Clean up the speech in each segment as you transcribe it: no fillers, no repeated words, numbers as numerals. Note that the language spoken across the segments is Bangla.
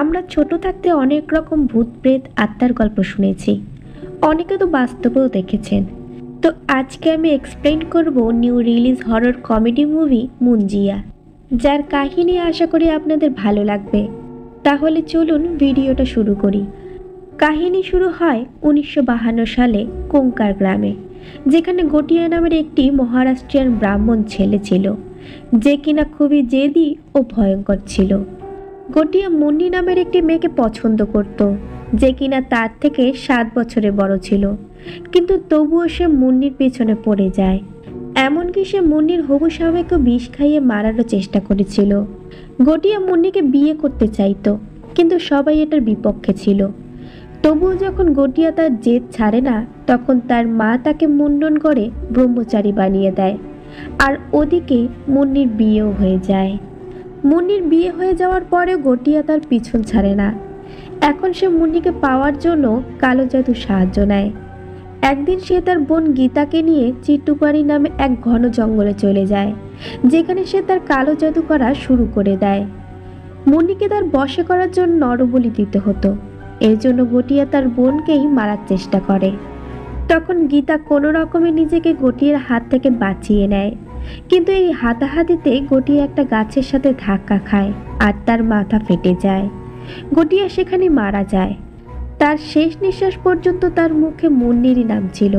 আমরা ছোট থাকতে অনেক রকম ভূত প্রেত আত্মার গল্প শুনেছি, অনেকে তো বাস্তবেও দেখেছেন। তো আজকে আমি এক্সপ্লেইন করব new release horror comedy movie Munjia, যার কাহিনী আশা করি আপনাদের ভালো লাগবে। তাহলে চলুন ভিডিওটা শুরু করি। কাহিনী শুরু হয় 1952 সালে কোঙ্কার গ্রামে, যেখানে গটিয়া নামের একটি মহারাষ্ট্রিয়ান ব্রাহ্মণ ছেলে ছিল, যে কিনা খুবই জেদি ও ভয়ঙ্কর ছিল। গটিয়া মুন্নি নামের একটি মেয়েকে পছন্দ করত, যে কিনা তার থেকে 7 বছরের বড় ছিল, কিন্তু তবুও সে মুন্নির পেছনে পড়ে যায়। এমনকি সে মুন্নির হবু স্বামীকে বিষ খাইয়ে মারারও চেষ্টা করেছিল। গটিয়া মুন্নিকে বিয়ে করতে চাইতো, কিন্তু সবাই এটার বিপক্ষে ছিল। তবুও যখন গটিয়া তার জেদ ছাড়ে না, তখন তার মা তাকে মুন্ডন করে ব্রহ্মচারী বানিয়ে দেয়। আর ওদিকে মুন্নির বিয়েও হয়ে যায়। মুন্নির বিয়ে হয়ে যাওয়ার পরেও গটিয়া তার পিছন ছাড়ে না। এখন সে মুন্নিকে পাওয়ার জন্য কালো জাদু সাহায্য নেয়। একদিন সে তার বোন গীতাকে নিয়ে চিট্টুপাড়ি নামে এক ঘন জঙ্গলে চলে যায়, যেখানে সে তার কালো জাদু করা শুরু করে দেয়। মুন্নিকে তার বশে করার জন্য নরবলি দিতে হতো, এর জন্য গটিয়া তার বোনকেই মারার চেষ্টা করে। তখন গীতা কোনো রকমে নিজেকে গটিয়ার হাত থেকে বাঁচিয়ে নেয়, কিন্তু এই হাতাহাতিতে গটিয়া একটা গাছের সাথে ধাক্কা খায় আর তার মাথা ফেটে যায়। গটিয়া সেখানে মারা যায়। তার শেষ নিঃশ্বাস পর্যন্ত তার মুখে মুন্নিরই নাম ছিল।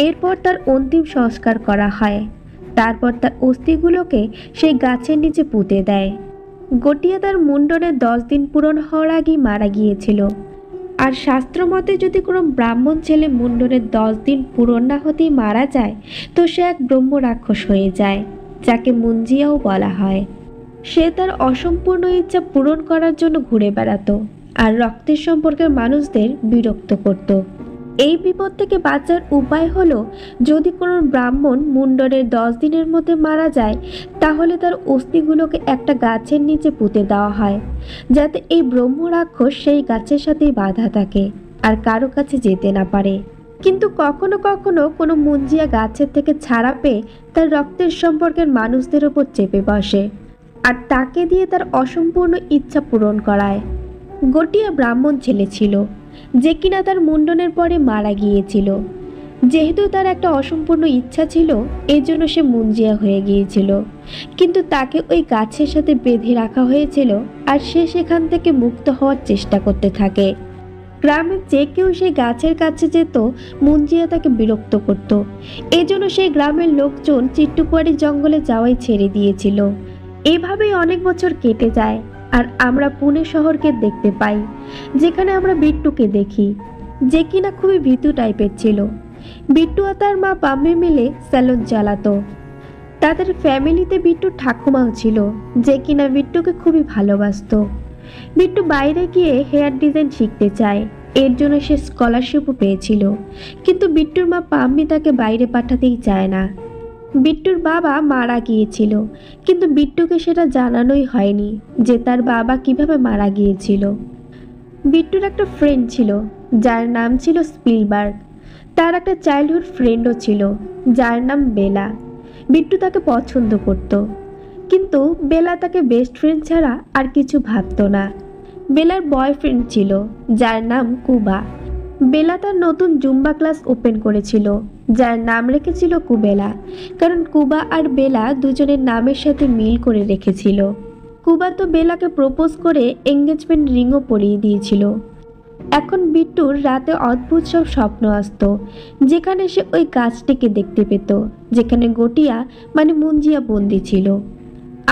এরপর তার অন্তিম সংস্কার করা হয়। তারপর তার অস্থিগুলোকে সেই গাছের নিচে পুঁতে দেয়। গটিয়া তার মুন্ডনের 10 দিন পূরণ হওয়ার আগেই মারা গিয়েছিল। আর শাস্ত্র মতে যদি কোনো ব্রাহ্মণ ছেলে মুন্ডনের 10 দিন পূরণ না হতেই মারা যায়, তো সে এক ব্রহ্ম রাক্ষস হয়ে যায়, যাকে মুঞ্জিয়াও বলা হয়। সে তার অসম্পূর্ণ ইচ্ছা পূরণ করার জন্য ঘুরে বেড়াতো আর রক্তের সম্পর্কের মানুষদের বিরক্ত করত। এই বিপদ থেকে বাঁচার উপায় হলো, যদি কোনো ব্রাহ্মণ মুন্ডনের 10 দিনের মধ্যে মারা যায়, তাহলে তার অস্থিগুলোকে একটা গাছের নিচে পুঁতে দেওয়া হয়, যাতে এই ব্রহ্ম রাক্ষস সেই গাছের সাথেই বাঁধা থাকে আর কারো কাছে যেতে না পারে। কিন্তু কখনো কখনো কোনো মুঞ্জিয়া গাছের থেকে ছাড়া পেয়ে তার রক্তের সম্পর্কের মানুষদের ওপর চেপে বসে আর তাকে দিয়ে তার অসম্পূর্ণ ইচ্ছা পূরণ করায়। গটিয়া ব্রাহ্মণ ছেলে ছিল, যে কিনা তার মুন্ডনের পরে মারা গিয়েছিল। যেহেতু তার একটা অসম্পূর্ণ ইচ্ছা ছিল, এর জন্য সে মুঞ্জিয়া হয়ে গিয়েছিল, কিন্তু তাকে ওই গাছের সাথে বেঁধে রাখা হয়েছিল আর সে সেখান থেকে মুক্ত হওয়ার চেষ্টা করতে থাকে। গ্রামের যে কেউ সেই গাছের কাছে যেত, মুঞ্জিয়া তাকে বিরক্ত করত। এজন্য সেই গ্রামের লোকজন চিট্টুপাড়ি জঙ্গলে যাওয়াই ছেড়ে দিয়েছিল। এভাবেই অনেক বছর কেটে যায় আর আমরা পুনে শহরকে দেখতে পাই, যেখানে আমরা বিট্টুকে দেখি, যে কিনা খুবই ভীতু টাইপের ছিল। বিট্টু আর তার মা পাম্মি মিলে স্যালুন চালাতো। তাদের ফ্যামিলিতে বিট্টুর ঠাকুমাও ছিল, যে কিনা বিট্টুকে খুবই ভালোবাসতো। বিট্টু বাইরে গিয়ে হেয়ার ডিজাইন শিখতে চায়, এর জন্য সে স্কলারশিপও পেয়েছিল, কিন্তু বিট্টুর মা পাম্মি তাকে বাইরে পাঠাতেই চায় না। বিট্টুর বাবা মারা গিয়েছিল, কিন্তু বিট্টুকে সেটা জানানোই হয়নি যে তার বাবা কিভাবে মারা গিয়েছিল। বিট্টুর একটা ফ্রেন্ড ছিল, যার নাম ছিল স্পিলবার্গ। তার একটা চাইল্ডহুড ফ্রেন্ডও ছিল, যার নাম বেলা। বিট্টু তাকে পছন্দ করত, কিন্তু বেলা তাকে বেস্ট ফ্রেন্ড ছাড়া আর কিছু ভাবতো না। বেলার বয়ফ্রেন্ড ছিল, যার নাম কুবা। বেলা তার নতুন জুম্বা ক্লাস ওপেন করেছিল, যার নাম রেখেছিল কুবেলা, কারণ কুবা আর বেলা দুজনের নামের সাথে মিল করে রেখেছিল। কুবা তো বেলাকে প্রপোজ করে এঙ্গেজমেন্ট রিংও পরিয়ে দিয়েছিল। এখন বিট্টুর রাতে অদ্ভুত সব স্বপ্ন আসতো, যেখানে সে ওই গাছটিকে দেখতে পেত, যেখানে গটিয়া মানে মুঞ্জিয়া বন্দি ছিল।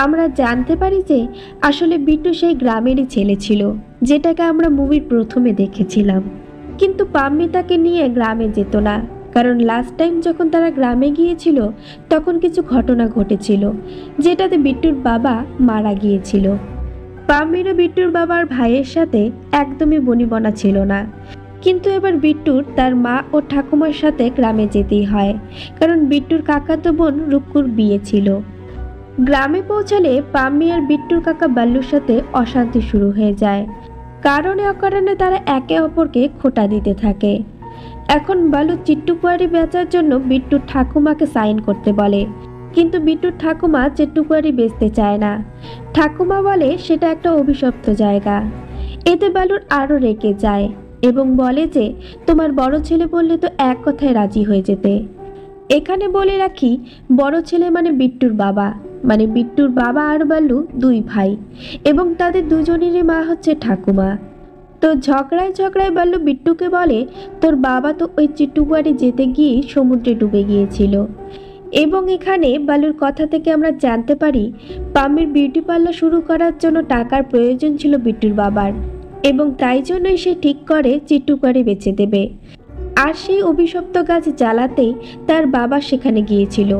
আমরা জানতে পারি যে আসলে বিট্টু সেই গ্রামেরই ছেলে ছিল, যেটাকে আমরা মুভির প্রথমে দেখেছিলাম। কিন্তু পাম্মি তাকে নিয়ে গ্রামে যেত না, কারণ লাস্ট টাইম যখন তারা গ্রামে গিয়েছিল, তখন কিছু ঘটনা ঘটেছিল, যেটাতে বিট্টুর বাবা মারা গিয়েছিল। পাম্মিরও বিট্টুর বাবার ভাইয়ের সাথে একদমই বনিবনা ছিল না, কিন্তু এবার বিট্টুর তার মা ও ঠাকুমার সাথে গ্রামে যেতেই হয়, কারণ বিট্টুর কাকাতো বোন রুক্কুর বিয়ে ছিল। গ্রামে পৌঁছালে পাম্মি আর বিট্টুর কাকা বাল্লুর সাথে অশান্তি শুরু হয়ে যায়। কারণে অকারণে তারা একে অপরকে খোঁটা দিতে থাকে। এখন বাল্লু চিট্টুকুয়ারি বেচার জন্য বিট্টুর ঠাকুমাকে সাইন করতে বলে, কিন্তু বিট্টুর ঠাকুমা চিট্টুকুয়ারি বেচতে চায় না। ঠাকুমা বলে সেটা একটা অভিশপ্ত জায়গা, এতে বালুর আরও রেগে যায় এবং বলে যে তোমার বড় ছেলে বললে তো এক কথায় রাজি হয়ে যেতে। এখানে বলে রাখি, বড় ছেলে মানে বিট্টুর বাবা, মানে বিট্টুর বাবা আর বাল্লু দুই ভাই এবং তাদের দুজনেরই মা হচ্ছে ঠাকুমা। তো ঝগড়ায় ঝগড়ায় বাল্লু বিট্টুকে বলে তোর বাবা তো ওই চিট্টুবাড়ি যেতে গিয়ে সমুদ্রে ডুবে গিয়েছিল। এবং এখানে বালুর কথা থেকে আমরা জানতে পারি পাম্মির বিউটি পার্লার শুরু করার জন্য টাকার প্রয়োজন ছিল বিট্টুর বাবার, এবং তাই জন্যই সে ঠিক করে চিট্টুবাড়ি বেচে দেবে। আর সেই অভিশপ্ত গাছ জ্বালাতেই তার বাবা সেখানে গিয়েছিল,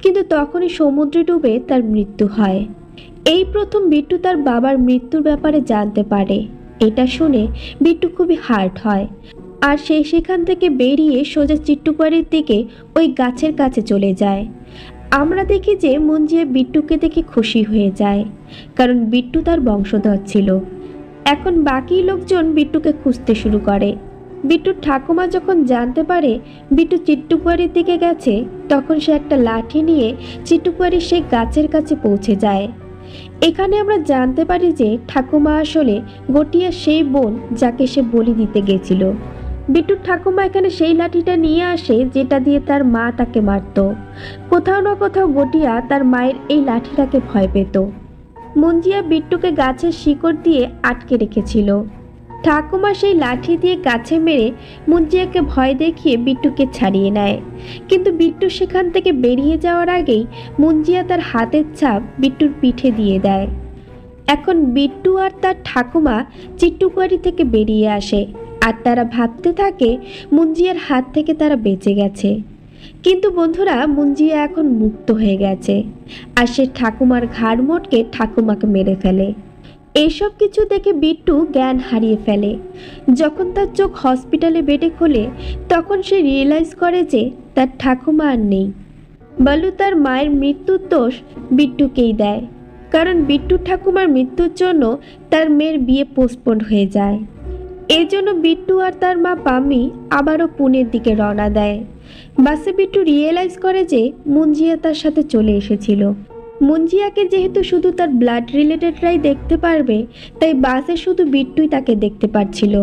কিন্তু তখনই সমুদ্রে ডুবে তার মৃত্যু হয়। এই প্রথম বিট্টু তার বাবার মৃত্যুর ব্যাপারে জানতে পারে। এটা শুনে বিট্টু খুবই হার্ট হয়, আর সে সেখান থেকে বেরিয়ে সোজা চিট্টুবাড়ির দিকে ওই গাছের কাছে চলে যায়। আমরা দেখি যে মুঞ্জিয়া বিট্টুকে দেখে খুশি হয়ে যায়, কারণ বিট্টু তার বংশধর ছিল। এখন বাকি লোকজন বিট্টুকে খুঁজতে শুরু করে। বিট্টুর ঠাকুমা যখন জানতে পারে বিট্টু চিট্টুবাড়ির দিকে গেছে, তখন সে একটা লাঠি নিয়ে চিট্টুবাড়ির সেই গাছের কাছে পৌঁছে যায়। এখানে আমরা জানতে পারি যে ঠাকুমা আসলে গটিয়ার সেই বোন যাকে সে বলি দিতে গেছিল। বিট্টুর ঠাকুমা এখানে সেই লাঠিটা নিয়ে আসে যেটা দিয়ে তার মা তাকে মারত। কোথাও না কোথাও গটিয়া তার মায়ের এই লাঠিটাকে ভয় পেত। মুঞ্জিয়া বিট্টুকে গাছের শিকড় দিয়ে আটকে রেখেছিল। ঠাকুমা সেই লাঠি দিয়ে গাছে মেরে মুঞ্জিয়াকে ভয় দেখিয়ে বিট্টুকে ছাড়িয়ে নেয়, কিন্তু বিট্টু সেখান থেকে বেরিয়ে যাওয়ার আগেই মুঞ্জিয়া তার হাতের ছাপ বিট্টুর পিঠে দিয়ে দেয়। এখন বিট্টু আর তার ঠাকুমা চিট্টুবাড়ি থেকে বেরিয়ে আসে, আর তারা ভাবতে থাকে মুঞ্জিয়ার হাত থেকে তারা বেঁচে গেছে। কিন্তু বন্ধুরা, মুঞ্জিয়া এখন মুক্ত হয়ে গেছে, আর সে ঠাকুমার ঘাড় মোটকে ঠাকুমাকে মেরে ফেলে। এইসব কিছু দেখে বিট্টু জ্ঞান হারিয়ে ফেলে। যখন তার চোখ হসপিটালে বেডে খোলে, তখন সে রিয়েলাইজ করে যে তার ঠাকুমা আর নেই। বালু তার মায়ের মৃত্যুর দোষ বিট্টুকেই দেয়, কারণ বিট্টু ঠাকুমার মৃত্যুর জন্য তার মেয়ের বিয়ে পোস্টপোন্ড হয়ে যায়। এই জন্য বিট্টু আর তার মা পাম্মি আবারও পুনের দিকে রওনা দেয়। বাসে বিট্টু রিয়েলাইজ করে যে মুঞ্জিয়া তার সাথে চলে এসেছিল। মুঞ্জিয়াকে যেহেতু শুধু তার ব্লাড রিলেটেডরাই দেখতে পারবে, তাই বাসে শুধু বিট্টুই তাকে দেখতে পাচ্ছিল।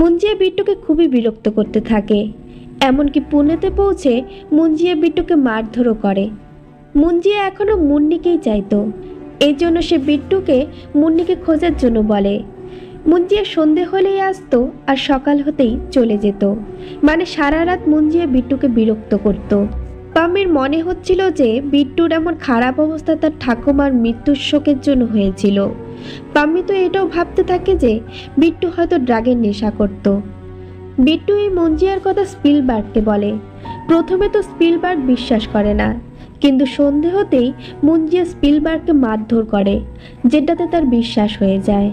মুঞ্জিয়া বিট্টুকে খুবই বিরক্ত করতে থাকে, এমনকি পুনেতে পৌঁছে মুঞ্জিয়া বিট্টুকে মারধরও করে। মুঞ্জিয়া এখনও মুন্নিকেই চাইতো, এই জন্য সে বিট্টুকে মুন্নিকে খোঁজার জন্য বলে। মুঞ্জিয়া সন্ধে হলেই আসতো আর সকাল হতেই চলে যেত, মানে সারা রাত মুঞ্জিয়া বিট্টুকে বিরক্ত করত। পাম্মির মনে হচ্ছিল যে বিট্টুর এমন খারাপ অবস্থা তার ঠাকুমার মৃত্যুর শোকের জন্য হয়েছিল। পাম্মি তো এটাও ভাবতে থাকে যে বিট্টু হয়তো ড্রাগের নেশা করত। বিট্টু এই মুঞ্জিয়ার কথা স্পিলবার্গকে বলে। প্রথমে তো স্পিলবার্গ বিশ্বাস করে না, কিন্তু সন্ধে হতেই মুঞ্জিয়া স্পিলবার্গকে মারধর করে, যেটাতে তার বিশ্বাস হয়ে যায়।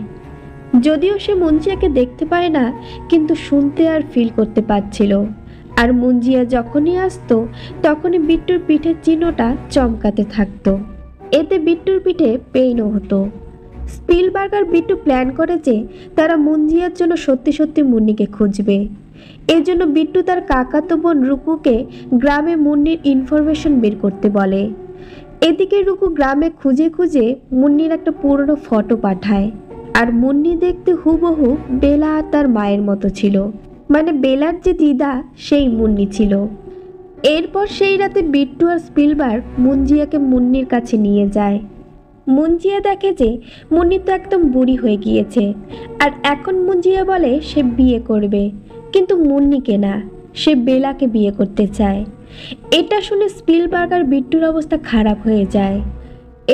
যদিও সে মুঞ্জিয়াকে দেখতে পায় না, কিন্তু শুনতে আর ফিল করতে পারছিল। আর মুঞ্জিয়া যখনই আসতো তখনই বিট্টুর পিঠের চিহ্নটা চমকাতে থাকতো, এতে বিট্টুর পিঠে পেইনও হতো। স্পিলবার্গ আর বিট্টু প্ল্যান করে যে তারা মুঞ্জিয়ার জন্য সত্যি সত্যি মুন্নিকে খুঁজবে। এর জন্য বিট্টু তার কাকাতো বোন রুকুকে গ্রামে মুন্নির ইনফরমেশন বের করতে বলে। এদিকে রুকু গ্রামে খুঁজে খুঁজে মুন্নির একটা পুরনো ফটো পাঠায়, আর মুন্নি দেখতে হুবহু বেলা আর তার মায়ের মতো ছিল, মানে বেলার যে দিদা সেই মুন্নি ছিল। এরপর সেই রাতে বিট্টু আর স্পিলবার্গ মুঞ্জিয়াকে মুন্নির কাছে নিয়ে যায়। মুঞ্জিয়া দেখে যে মুন্নি তো একদম বুড়ি হয়ে গিয়েছে, আর এখন মুঞ্জিয়া বলে সে বিয়ে করবে, কিন্তু মুন্নিকে না, সে বেলাকে বিয়ে করতে চায়। এটা শুনে স্পিলবার্গ আর বিট্টুর অবস্থা খারাপ হয়ে যায়।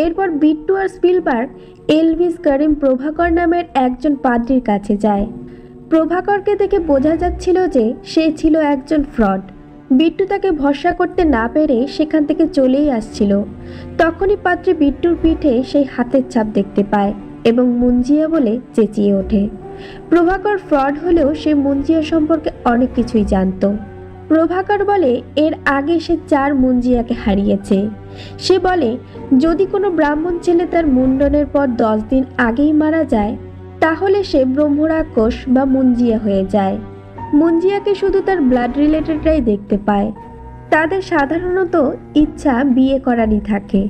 এরপর বিট্টু আর স্পিলবার্গ এলভিস করিম প্রভাকর নামের একজন পাদ্রির কাছে যায়। প্রভাকরকে দেখে বোঝা যাচ্ছিল যে সে ছিল একজন ফ্রড। বিট্টু তাকে ভরসা করতে না পেরে সেখান থেকে চলেই আসছিল। তখনই পাত্রী বিট্টুর পিঠে সেই হাতের ছাপ দেখতে পায় এবং মুঞ্জিয়া বলে চেঁচিয়ে ওঠে। প্রভাকর ফ্রড হলেও সে মুঞ্জিয়া সম্পর্কে অনেক কিছুই জানত। প্রভাকর বলে এর আগে সে 4 মুঞ্জিয়াকে হারিয়েছে। সে বলে যদি কোনো ব্রাহ্মণ ছেলে তার মুন্ডনের পর 10 দিন আগেই মারা যায়, তাহলে সে ব্রহ্মরাক্ষস বা মুঞ্জিয়া হয়ে যায়। মুঞ্জিয়াকে শুধু তার ব্লাড রিলেটেডরাই দেখতে পায়। তাদের সাধারণত ইচ্ছা বিয়ে করারই থাকে।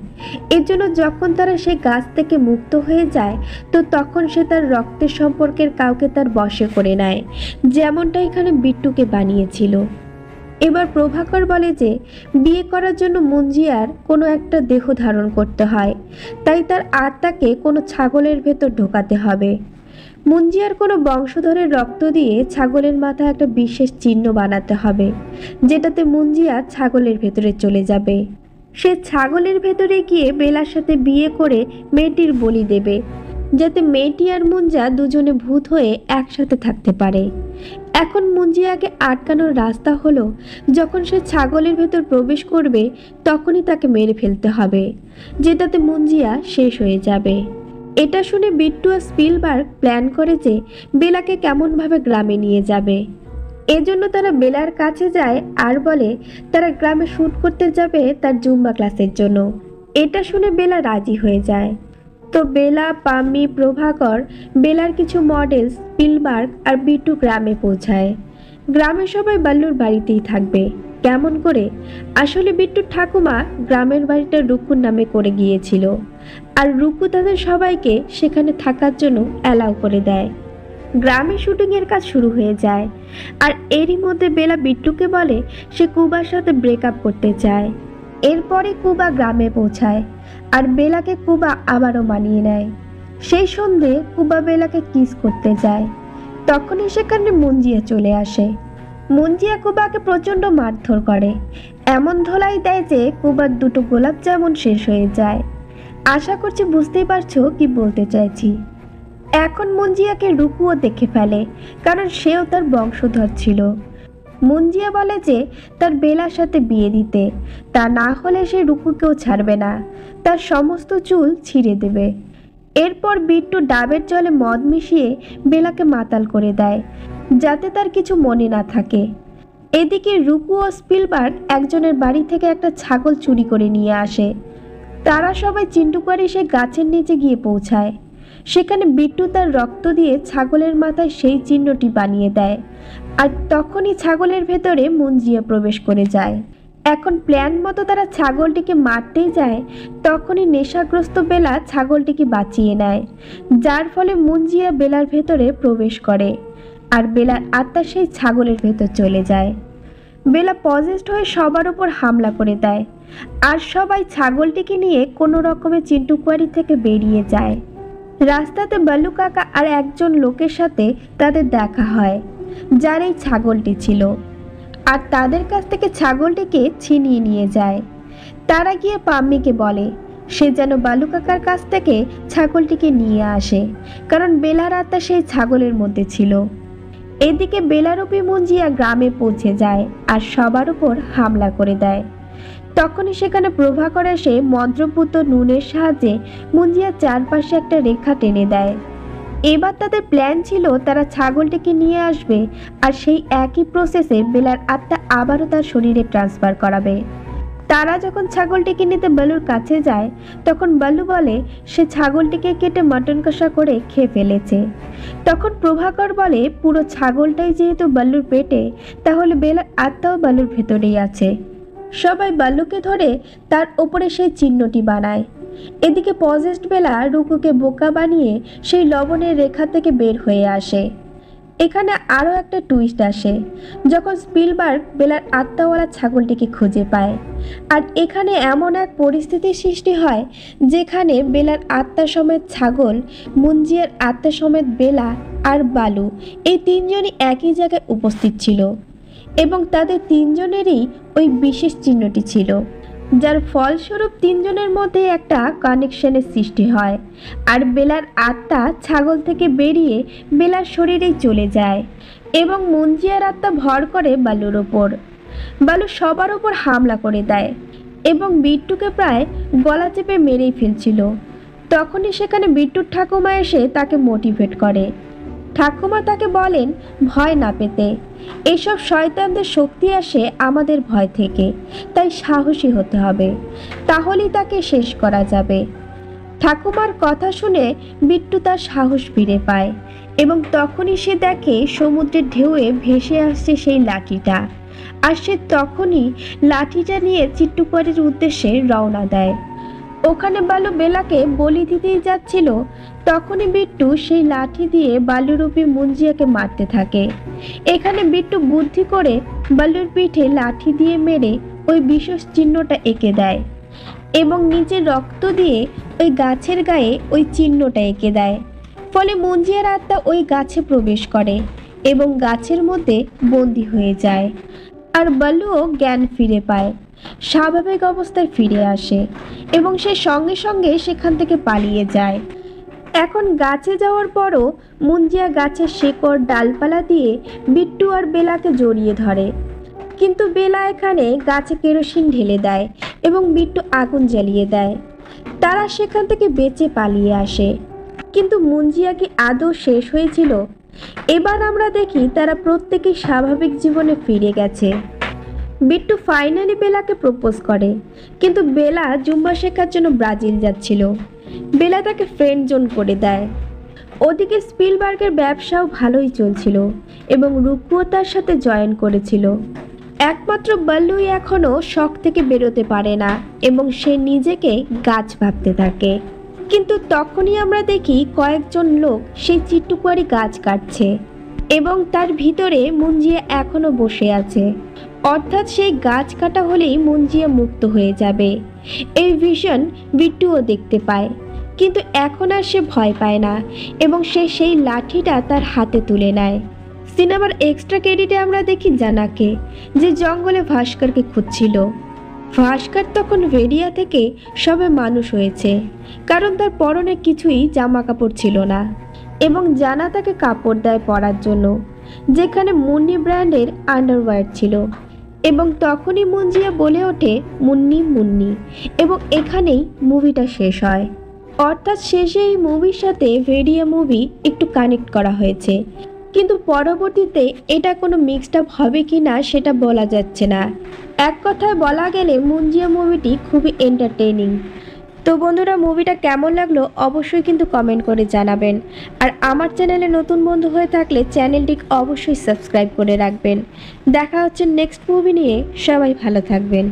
এর জন্য যখন তারা সে গাছ থেকে মুক্ত হয়ে যায়, তো তখন সে তার রক্তের সম্পর্কের কাউকে তার বশে করে নেয়, যেমনটা এখানে বিট্টুকে বানিয়েছিল। এবার প্রভাকর বলে যে বিয়ে করার জন্য মুঞ্জিয়ার কোনো একটা দেহ ধারণ করতে হয়, তাই তার আত্মাকে কোনো ছাগলের ভেতর ঢোকাতে হবে। মুঞ্জিয়ার কোনো বংশধরের রক্ত দিয়ে ছাগলের মাথায় একটা বিশেষ চিহ্ন বানাতে হবে, যেটাতে মুঞ্জিয়া ছাগলের ভেতরে চলে যাবে। সে ছাগলের ভেতরে গিয়ে বেলার সাথে বিয়ে করে মেয়েটির বলি দেবে, যাতে মেয়েটি আর মুঞ্জা দুজনে ভূত হয়ে একসাথে থাকতে পারে। এখন মুঞ্জিয়াকে আটকানোর রাস্তা হলো, যখন সে ছাগলের ভেতর প্রবেশ করবে তখনই তাকে মেরে ফেলতে হবে, যেটাতে মুঞ্জিয়া শেষ হয়ে যাবে। এটা শুনে বিট্টু আর স্পিলবার্গ প্ল্যান করে যে বেলাকে কেমনভাবে গ্রামে নিয়ে যাবে। এজন্য তারা বেলার কাছে যায় আর বলে তারা গ্রামে শ্যুট করতে যাবে তার জুম্বা ক্লাসের জন্য। এটা শুনে বেলা রাজি হয়ে যায়। তো বেলা, পাম্মি, প্রভাকর, বেলার কিছু মডেল, স্পিলবার্গ আর বিট্টু গ্রামে পৌঁছায়। গ্রামে সবাই বাল্লুর বাড়িতেই থাকবে। কেমন করে? আসলে বিট্টুর ঠাকুমা গ্রামের বাড়িটা রুকুর নামে করে গিয়েছিল, আর রুকু তাদের সবাইকে সেখানে থাকার জন্য অ্যালাউ করে দেয়। গ্রামে শুটিংয়ের কাজ শুরু হয়ে যায়, আর এরই মধ্যে বেলা বিট্টুকে বলে সে কুবার সাথে ব্রেকআপ করতে চায়। এরপরে কুবা গ্রামে পৌঁছায়, আর বেলাকে কুবা আবারও মানিয়ে নেয়। সেই সন্ধে কুবা বেলাকে কিস করতে যায়, তখনই সেখানে মুঞ্জিয়া চলে আসে। মুঞ্জিয়া কুবাকে প্রচণ্ড মারধর করে, এমন ধোলাই দেয় যে কুবার দুটো গোলাপ জামুন শেষ হয়ে যায়। আশা করছি বুঝতেই পারছো কি বলতে চাইছি। এখন মুঞ্জিয়াকে রুকুও দেখে ফেলে, কারণ সেও তার বংশধর ছিল। মুঞ্জিয়া বলে যে তার বেলার সাথে বিয়ে দিতে, তা না হলে সে রুকুকেও ছাড়বে না, তার সমস্ত চুল ছিঁড়ে দেবে। এরপর বিট্টু ডাবের জলে মদ মিশিয়ে বেলাকে মাতাল করে দেয়, যাতে তার কিছু মনে না থাকে। এদিকে রুকু ও স্পিলবার্গ একজনের বাড়ি থেকে একটা ছাগল চুরি করে নিয়ে আসে। তারা সবাই চিন্টুকারি সে গাছের নিচে গিয়ে পৌঁছায়। সেখানে বিট্টু তার রক্ত দিয়ে ছাগলের মাথায় সেই চিহ্নটি বানিয়ে দেয়, আর তখনই ছাগলের ভেতরে মুঞ্জিয়া প্রবেশ করে যায়। এখন প্ল্যান মতো তারা ছাগলটিকে মারতেই যায়, তখনই নেশাগ্রস্ত বেলা ছাগলটিকে বাঁচিয়ে নেয়, যার ফলে মুঞ্জিয়া বেলার ভেতরে প্রবেশ করে, আর বেলার আত্মা সেই ছাগলের ভেতর চলে যায়। বেলা পজেসড হয়ে সবার উপর হামলা করে দেয়, আর সবাই ছাগলটিকে নিয়ে কোনো রকমে চিন্টুকুয়ারি থেকে বেরিয়ে যায়। রাস্তাতে বাল্লু কাকা আর একজন লোকের সাথে তাদের দেখা হয়, যার এই ছাগলটি ছিল, আর তাদের কাছ থেকে ছাগলটিকে ছিনিয়ে নিয়ে যায়। তারা গিয়ে পাম্মিকে বলে সে যেন বাল্লু কাকার কাছ থেকে ছাগলটিকে নিয়ে আসে, কারণ বেলার আত্মা সেই ছাগলের মধ্যে ছিল। এদিকে বেলারূপী মুঞ্জিয়া গ্রামে পৌঁছে যায় আর সবার উপর হামলা করে দেয়। তখনই সেখানে প্রভাকর এসে মন্ত্রপুত নুনের সাহায্যে মুঞ্জিয়ার চারপাশে একটা রেখা টেনে দেয়। এবার তাদের প্ল্যান ছিল তারা ছাগলটিকে নিয়ে আসবে, আর সেই একই প্রসেসে বেলার আত্মা আবারও তার শরীরে ট্রান্সফার করাবে। তারা যখন ছাগলটিকে নিতে বাল্লুর কাছে যায়, তখন বাল্লু বলে সে ছাগলটিকে কেটে মাটন কষা করে খেয়ে ফেলেছে। তখন প্রভাকর বলে পুরো ছাগলটাই যেহেতু বাল্লুর পেটে, তাহলে বেলার আত্মাও বাল্লুর ভেতরেই আছে। সবাই বাল্লুকে ধরে তার ওপরে সেই চিহ্নটি বানায়। এদিকে পজেসড বেলা রুকুকে বোকা বানিয়ে সেই লবণের রেখা থেকে বের হয়ে আসে। এখানে আরও একটা টুইস্ট আসে, যখন স্পিলবার্গ বেলার আত্মাওয়ালা ছাগলটিকে খুঁজে পায়, আর এখানে এমন এক পরিস্থিতির সৃষ্টি হয় যেখানে বেলার আত্মা সমেত ছাগল, মুঞ্জিয়ার আত্মা সমেত বেলা আর বালু, এই তিনজনই একই জায়গায় উপস্থিত ছিল, এবং তাদের তিনজনেরই ওই বিশেষ চিহ্নটি ছিল, যার ফলস্বরূপ তিনজনের মধ্যে একটা কানেকশনের সৃষ্টি হয়, আর বেলার আত্মা ছাগল থেকে বেরিয়ে বেলার শরীরেই চলে যায়, এবং মুঞ্জিয়ার আত্মা ভর করে বালুর ওপর। বালু সবার ওপর হামলা করে দেয় এবং বিট্টুকে প্রায় গলা চেপে মেরেই ফেলছিল। তখনই সেখানে বিট্টুর ঠাকুমা এসে তাকে মোটিভেট করে। ঠাকুমা তাকে বলেন ভয় না পেতে, এসব শয়তানদের শক্তি আসে আমাদের ভয় থেকে, তাই সাহসী হতে হবে, তাহলেই তাকে শেষ করা যাবে। ঠাকুমার কথা শুনে বিট্টু তার সাহস ফিরে পায় এবং তখনই সে দেখে সমুদ্রের ঢেউয়ে ভেসে আসছে সেই লাঠিটা। আর সে তখনই লাঠিটা নিয়ে চিট্টুকুয়ারির উদ্দেশ্যে রওনা দেয়। ওখানে বালু বেলাকে বলি দিতেই যাচ্ছিল, তখনই বিট্টু সেই লাঠি দিয়ে বালুরূপী মুঞ্জিয়াকে মারতে থাকে। এখানে বিট্টু বুদ্ধি করে বালুর পিঠে লাঠি দিয়ে মেরে ওই বিশেষ চিহ্নটা এঁকে দেয় এবং নিজের রক্ত দিয়ে ওই গাছের গায়ে ওই চিহ্নটা এঁকে দেয়। ফলে মুঞ্জিয়ার আত্মা ওই গাছে প্রবেশ করে এবং গাছের মধ্যে বন্দি হয়ে যায়। আর বালুও জ্ঞান ফিরে পায়, স্বাভাবিক অবস্থায় ফিরে আসে এবং সে সঙ্গে সঙ্গে সেখান থেকে পালিয়ে যায়। এখন গাছে যাওয়ার পরও মুঞ্জিয়া গাছের শেকড় ডালপালা দিয়ে বিট্টু আর বেলাকে জড়িয়ে ধরে, কিন্তু বেলা এখানে গাছে কেরোসিন ঢেলে দেয় এবং বিট্টু আগুন জ্বালিয়ে দেয়। তারা সেখান থেকে বেঁচে পালিয়ে আসে। কিন্তু মুঞ্জিয়া কি আদৌ শেষ হয়েছিল? এবার আমরা দেখি তারা প্রত্যেকেই স্বাভাবিক জীবনে ফিরে গেছে। বিট্টু ফাইনালি বেলাকে প্রপোজ করে, কিন্তু বেলা জুম্বা শেখার জন্য ব্রাজিল যাচ্ছিল। বেলা তাকে ফ্রেন্ড জোন করে দেয়। ওদিকে স্পিলবার্গের ব্যবসাও ভালোই চলছিল এবং রুকুও তার সাথে জয়েন করেছিল। একমাত্র বাল্লুই এখনও শখ থেকে বেরোতে পারে না এবং সে নিজেকে গাছ ভাবতে থাকে। কিন্তু তখনই আমরা দেখি কয়েকজন লোক সেই চিট্টুকুয়ারি গাছ কাটছে এবং তার ভিতরে মুঞ্জিয়া এখনো বসে আছে। অর্থাৎ সেই গাছ কাটা হলেই মুঞ্জিয়া মুক্ত হয়ে যাবে। এই ভিশন বিট্টুও দেখতে পায়, কিন্তু এখন আর সে ভয় পায় না এবং সে সেই লাঠিটা তার হাতে তুলে নেয়। সিনেমার এক্সট্রা ক্রেডিটে আমরা দেখি জানাকে, যে জঙ্গলে ভাস্করকে খুঁজছিল। ভাস্কর তখন ভেরিয়া থেকে সবে মানুষ হয়েছে, কারণ তার পরনে কিছুই জামা কাপড় ছিল না এবং জানা তাকে কাপড় দেয় পরার জন্য, যেখানে মুন্নি ব্র্যান্ডের আন্ডারওয়্যার ছিল। এবং তখনই মুঞ্জিয়া বলে ওঠে মুন্নি মুন্নি, এবং এখানেই মুভিটা শেষ হয়। অর্থাৎ শেষে এই মুভির সাথে ভেরিয়া মুভি একটু কানেক্ট করা হয়েছে, কিন্তু পরবর্তীতে এটা কোনো মিক্সড আপ হবে কি না সেটা বলা যাচ্ছে না। এক কথায় বলা গেলে মুঞ্জিয়া মুভিটি খুবই এন্টারটেইনিং। তো বন্ধুরা, মুভিটা কেমন লাগলো অবশ্যই কিন্তু কমেন্ট করে জানাবেন। আর আমার চ্যানেলে নতুন বন্ধু হয়ে থাকলে চ্যানেলটিকে অবশ্যই সাবস্ক্রাইব করে রাখবেন। দেখা হচ্ছে নেক্সট মুভি নিয়ে। সবাই ভালো থাকবেন।